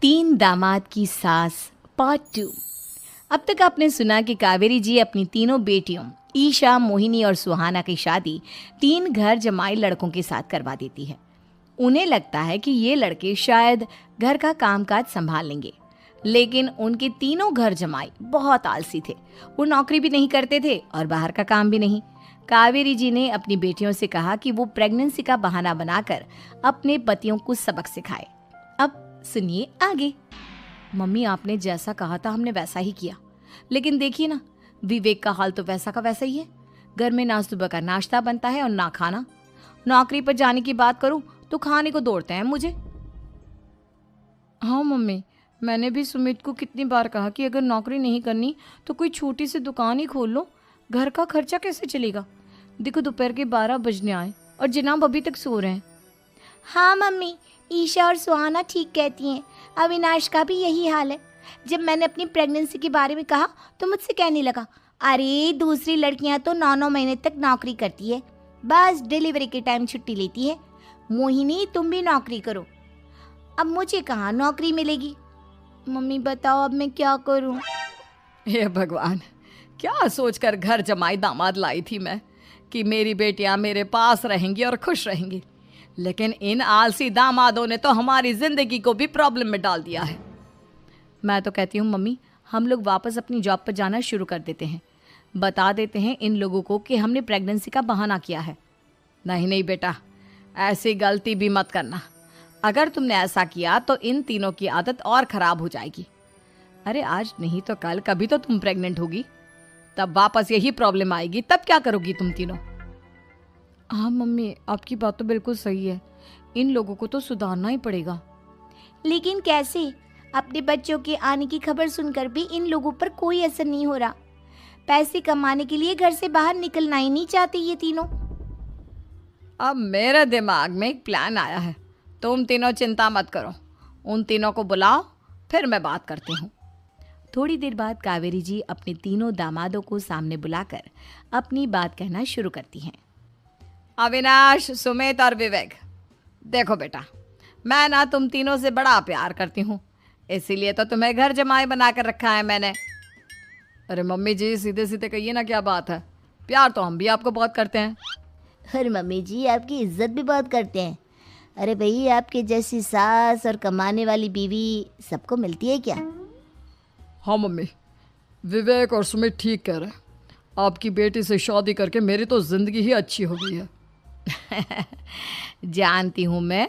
तीन दामाद की सास पार्ट 2। अब तक आपने सुना कि कावेरी जी अपनी तीनों बेटियों ईशा, मोहिनी और सुहाना की शादी तीन घर जमाई लड़कों के साथ करवा देती है। उन्हें लगता है कि ये लड़के शायद घर का कामकाज संभाल लेंगे, लेकिन उनके तीनों घर जमाई बहुत आलसी थे। वो नौकरी भी नहीं करते थे और बाहर का काम भी नहीं। कावेरी जी ने अपनी बेटियों से कहा कि वो प्रेगनेंसी का बहाना बनाकर अपने पतियों को सबक सिखाए। अब सुनिए आगे। मम्मी, आपने जैसा कहा था हमने वैसा ही किया, लेकिन देखिए ना, विवेक का हाल तो वैसा का वैसा ही है। घर में ना सुबह का नाश्ता बनता है और ना खाना। नौकरी पर जाने की बात करूं तो खाने को दौड़ते हैं मुझे। हाँ मम्मी, मैंने भी सुमित को कितनी बार कहा कि अगर नौकरी नहीं करनी तो कोई छोटी सी दुकान ही खोल लो। घर का खर्चा कैसे चलेगा? देखो दोपहर के 12 बजने आए और जनाब अभी तक सो रहे हैं। हाँ मम्मी, ईशा और सुहाना ठीक कहती हैं। अविनाश का भी यही हाल है। जब मैंने अपनी प्रेगनेंसी के बारे में कहा तो मुझसे कहने लगा, अरे दूसरी लड़कियां तो 9-9 महीने तक नौकरी करती है, बस डिलीवरी के टाइम छुट्टी लेती है। मोहिनी, तुम भी नौकरी करो। अब मुझे कहाँ नौकरी मिलेगी? मम्मी बताओ, अब मैं क्या करूँ? हे भगवान, क्या सोचकर घर जमाई दामाद लाई थी मैं कि मेरी बेटियां मेरे पास रहेंगी और खुश रहेंगी, लेकिन इन आलसी दामादों ने तो हमारी जिंदगी को भी प्रॉब्लम में डाल दिया है। मैं तो कहती हूँ मम्मी, हम लोग वापस अपनी जॉब पर जाना शुरू कर देते हैं। बता देते हैं इन लोगों को कि हमने प्रेगनेंसी का बहाना किया है। नहीं नहीं बेटा, ऐसी गलती भी मत करना। अगर तुमने ऐसा किया तो इन तीनों की आदत और ख़राब हो जाएगी। अरे आज नहीं तो कल कभी तो तुम प्रेग्नेंट होगी, तब वापस यही प्रॉब्लम आएगी। तब क्या करोगी तुम तीनों? हाँ मम्मी, आपकी बात तो बिल्कुल सही है। इन लोगों को तो सुधारना ही पड़ेगा। लेकिन कैसे? अपने बच्चों के आने की खबर सुनकर भी इन लोगों पर कोई असर नहीं हो रहा। पैसे कमाने के लिए घर से बाहर निकलना ही नहीं चाहते ये तीनों। अब मेरे दिमाग में एक प्लान आया है। तुम तीनों चिंता मत करो, उन तीनों को बुलाओ, फिर मैं बात करती हूँ। थोड़ी देर बाद कावेरी जी अपने तीनों दामादों को सामने बुलाकर अपनी बात कहना शुरू करती हैं। अविनाश, सुमित और विवेक, देखो बेटा, मैं ना तुम तीनों से बड़ा प्यार करती हूँ, इसीलिए तो तुम्हें घर जमाई बना कर रखा है मैंने। अरे मम्मी जी, सीधे सीधे कहिए ना, क्या बात है? प्यार तो हम भी आपको बहुत करते हैं। अरे मम्मी जी, आपकी इज्जत भी बहुत करते हैं। अरे भाई, आपके जैसी सास और कमाने वाली बीवी सबको मिलती है क्या? हाँ मम्मी, विवेक और सुमित ठीक कह रहे हैं। आपकी बेटी से शादी करके मेरी तो ज़िंदगी ही अच्छी हो गई है। जानती हूँ मैं,